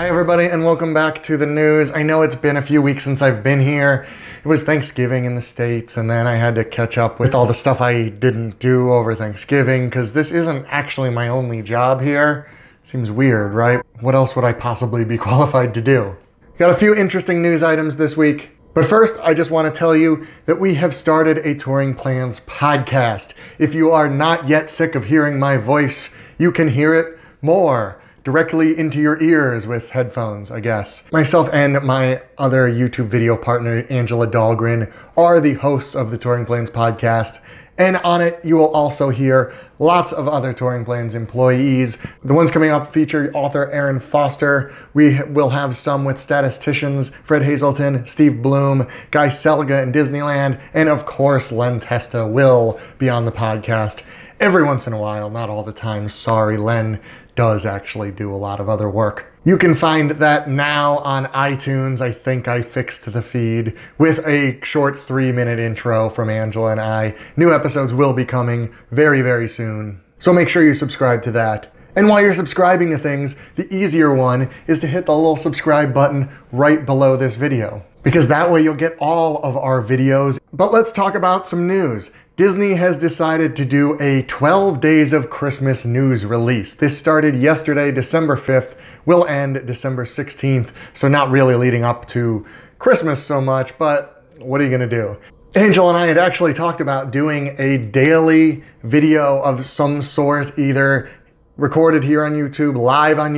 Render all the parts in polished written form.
Hi everybody and welcome back to the news. I know it's been a few weeks since I've been here. It was Thanksgiving in the States and then I had to catch up with all the stuff I didn't do over Thanksgiving because this isn't actually my only job here. Seems weird, right? What else would I possibly be qualified to do? Got a few interesting news items this week. But first, I just want to tell you that we have started a Touring Plans podcast. If you are not yet sick of hearing my voice, you can hear it more directly into your ears with headphones, I guess. Myself and my other YouTube video partner, Angela Dahlgren, are the hosts of the Touring Plans podcast. And on it, you will also hear lots of other Touring Plans employees. The ones coming up feature author Aaron Foster. We will have some with statisticians, Fred Hazelton, Steve Bloom, Guy Selga in Disneyland, and of course, Len Testa will be on the podcast every once in a while, not all the time. Sorry, Len does actually do a lot of other work. You can find that now on iTunes. I think I fixed the feed with a short 3-minute intro from Angela and I. New episodes will be coming very, very soon. So make sure you subscribe to that. And while you're subscribing to things, the easier one is to hit the little subscribe button right below this video, because that way you'll get all of our videos. But let's talk about some news. Disney has decided to do a 12 Days of Christmas news release. This started yesterday, December 5th, will end December 16th, so not really leading up to Christmas so much, but what are you gonna do? Angel and I had actually talked about doing a daily video of some sort, either recorded here on YouTube, live on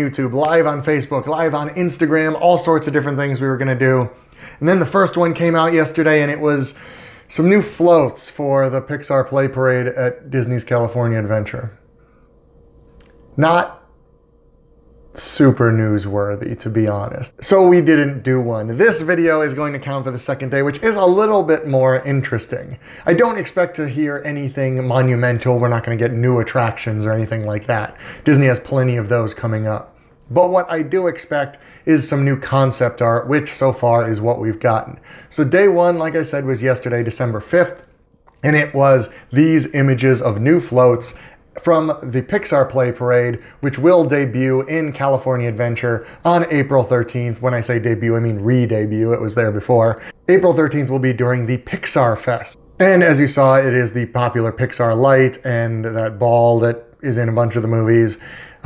Facebook, live on Instagram, all sorts of different things we were gonna do. And then the first one came out yesterday and it was some new floats for the Pixar Play Parade at Disney's California Adventure. Not super newsworthy, to be honest. So we didn't do one. This video is going to count for the second day, which is a little bit more interesting. I don't expect to hear anything monumental. We're not going to get new attractions or anything like that. Disney has plenty of those coming up. But what I do expect is some new concept art, which so far is what we've gotten. So day one, like I said, was yesterday, December 5th, and it was these images of new floats from the Pixar Play Parade, which will debut in California Adventure on April 13th. When I say debut, I mean re-debut. It was there before. April 13th will be during the Pixar Fest. And as you saw, it is the popular Pixar light and that ball that is in a bunch of the movies.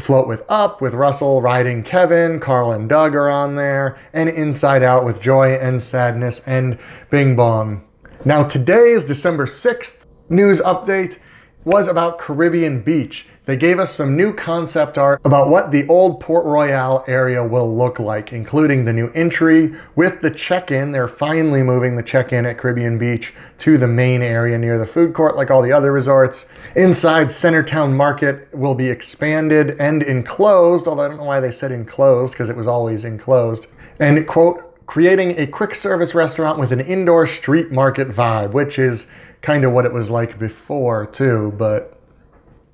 Float with Up, with Russell riding Kevin, Carl and Doug are on there, and Inside Out with Joy and Sadness and Bing Bong. Now today's December 6th news update was about Caribbean Beach. They gave us some new concept art about what the old Port Royale area will look like, including the new entry with the check-in. They're finally moving the check-in at Caribbean Beach to the main area near the food court like all the other resorts. Inside, Centertown Market will be expanded and enclosed, although I don't know why they said enclosed because it was always enclosed. And quote, creating a quick service restaurant with an indoor street market vibe, which is kind of what it was like before too, but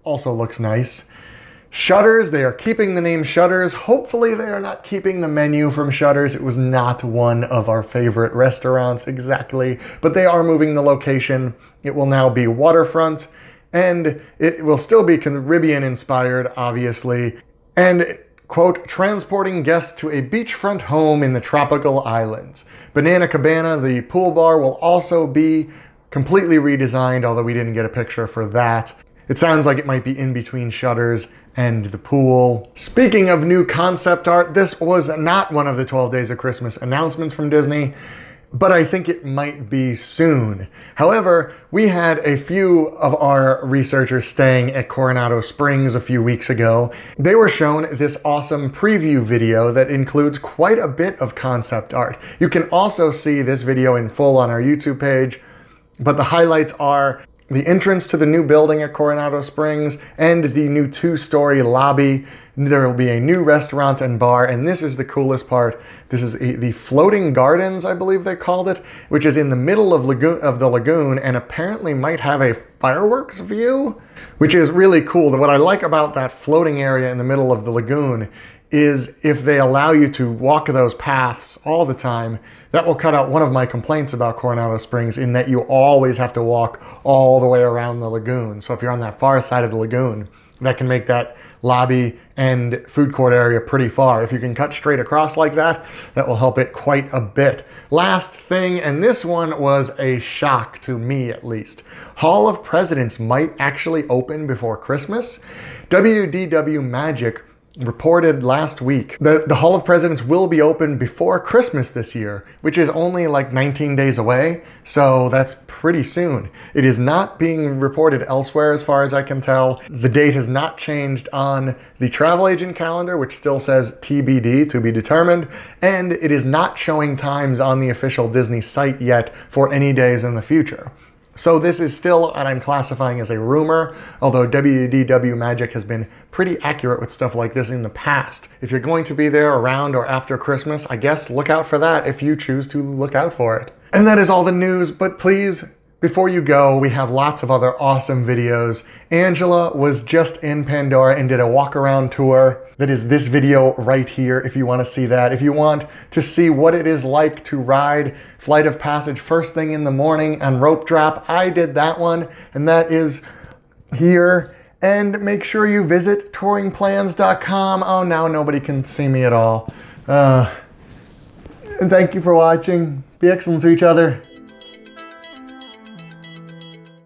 also looks nice. Shutters, they are keeping the name Shutters. Hopefully they are not keeping the menu from Shutters. It was not one of our favorite restaurants exactly, but they are moving the location. It will now be waterfront, and it will still be Caribbean inspired, obviously. And quote, transporting guests to a beachfront home in the tropical islands. Banana Cabana, the pool bar, will also be completely redesigned, although we didn't get a picture for that. It sounds like it might be in between Shutters and the pool. Speaking of new concept art, this was not one of the 12 Days of Christmas announcements from Disney, but I think it might be soon. However, we had a few of our researchers staying at Coronado Springs a few weeks ago. They were shown this awesome preview video that includes quite a bit of concept art. You can also see this video in full on our YouTube page, but the highlights are the entrance to the new building at Coronado Springs and the new 2-story lobby. There will be a new restaurant and bar, and this is the coolest part. This is the floating gardens, I believe they called it, which is in the middle of the lagoon and apparently might have a fireworks view, which is really cool. What I like about that floating area in the middle of the lagoon is if they allow you to walk those paths all the time, that will cut out one of my complaints about Coronado Springs, in that you always have to walk all the way around the lagoon. So if you're on that far side of the lagoon, that can make that lobby and food court area pretty far. If you can cut straight across like that, that will help it quite a bit. Last thing, and this one was a shock to me at least. Hall of Presidents might actually open before Christmas. WDW Magic reported last week that the Hall of Presidents will be open before Christmas this year, which is only like 19 days away, so that's pretty soon. It is not being reported elsewhere as far as I can tell. The date has not changed on the travel agent calendar, which still says TBD, to be determined, and it is not showing times on the official Disney site yet for any days in the future. So this is still what I'm classifying as a rumor, although WDW Magic has been pretty accurate with stuff like this in the past. If you're going to be there around or after Christmas, I guess look out for that if you choose to look out for it. And that is all the news, but please, before you go, we have lots of other awesome videos. Angela was just in Pandora and did a walk around tour. That is this video right here if you want to see that. If you want to see what it is like to ride Flight of Passage first thing in the morning and rope drop, I did that one, and that is here. And make sure you visit touringplans.com. Oh, now nobody can see me at all. And thank you for watching. Be excellent to each other.